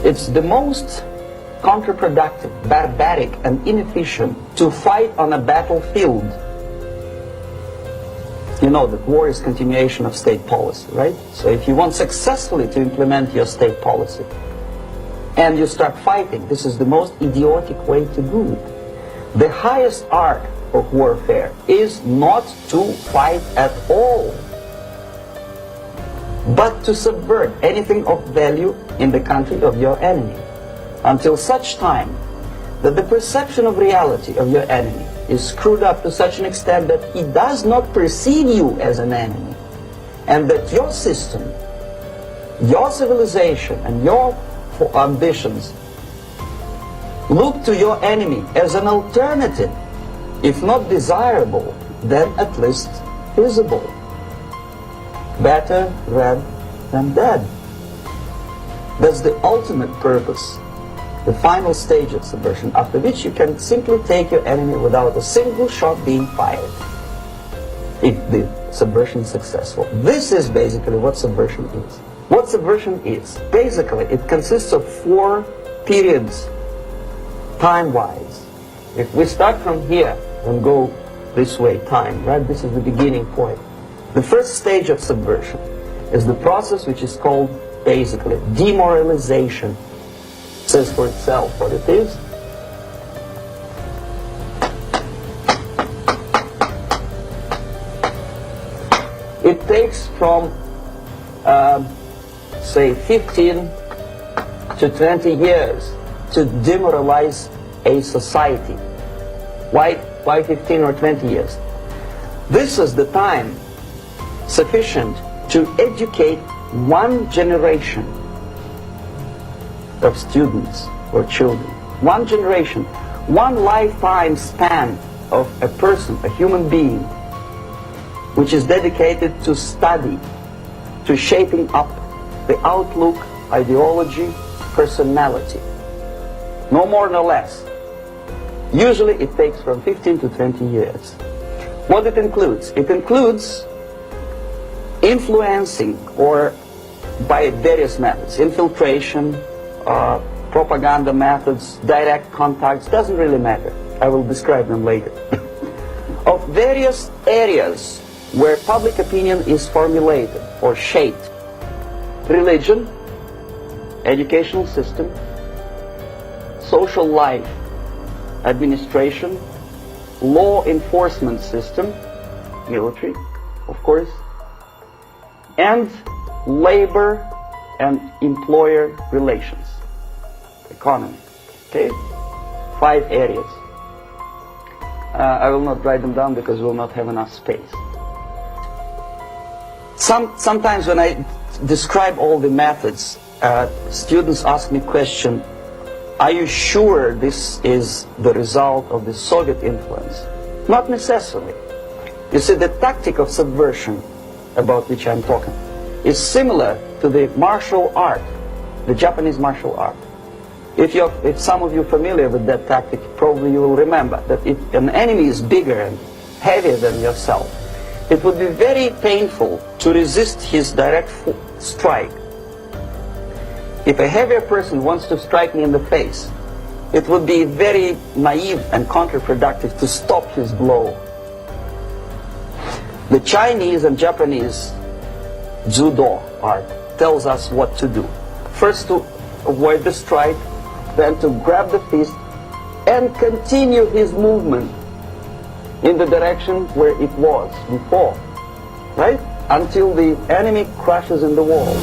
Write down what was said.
It's the most counterproductive, barbaric, and inefficient to fight on a battlefield. You know that war is continuation of state policy, right? So if you want successfully to implement your state policy and you start fighting, this is the most idiotic way to do it. The highest art of warfare is not to fight at all, but to subvert anything of value in the country of your enemy, until such time that the perception of reality of your enemy is screwed up to such an extent that he does not perceive you as an enemy, and that your system, your civilization, and your ambitions look to your enemy as an alternative, if not desirable, then at least feasible. Better red than dead. That's the ultimate purpose, the final stage of subversion, after which you can simply take your enemy without a single shot being fired, if the subversion is successful. This is basically what subversion is. What subversion is, basically, it consists of 4 periods, time-wise. If we start from here and go this way, time, right? This is the beginning point. The first stage of subversion is the process which is called, basically, demoralization. It says for itself what it is. It takes from, say, 15 to 20 years to demoralize a society. Why 15 or 20 years? This is the time sufficient to educate one generation of students or children. One generation, one lifetime span of a person, a human being, which is dedicated to study, to shaping up the outlook, ideology, personality. No more, no less. Usually it takes from 15 to 20 years. What it includes? It includes influencing, or by various methods, infiltration, propaganda methods, direct contacts, doesn't really matter. I will describe them later. Of various areas where public opinion is formulated or shaped. Religion, educational system, social life, administration, law enforcement system, military, of course, and labor and employer relations, economy. Okay? 5 areas. I will not write them down because we will not have enough space. Sometimes when I describe all the methods, students ask me question, are you sure this is the result of the Soviet influence? Not necessarily. You see, the tactic of subversion, about which I'm talking, is similar to the martial art, the Japanese martial art. If some of you are familiar with that tactic, probably you will remember that if an enemy is bigger and heavier than yourself, it would be very painful to resist his direct strike. If a heavier person wants to strike me in the face, it would be very naive and counterproductive to stop his blow. The Chinese and Japanese judo art tells us what to do. First to avoid the strike, then to grab the fist and continue his movement in the direction where it was before, right? Until the enemy crashes in the wall.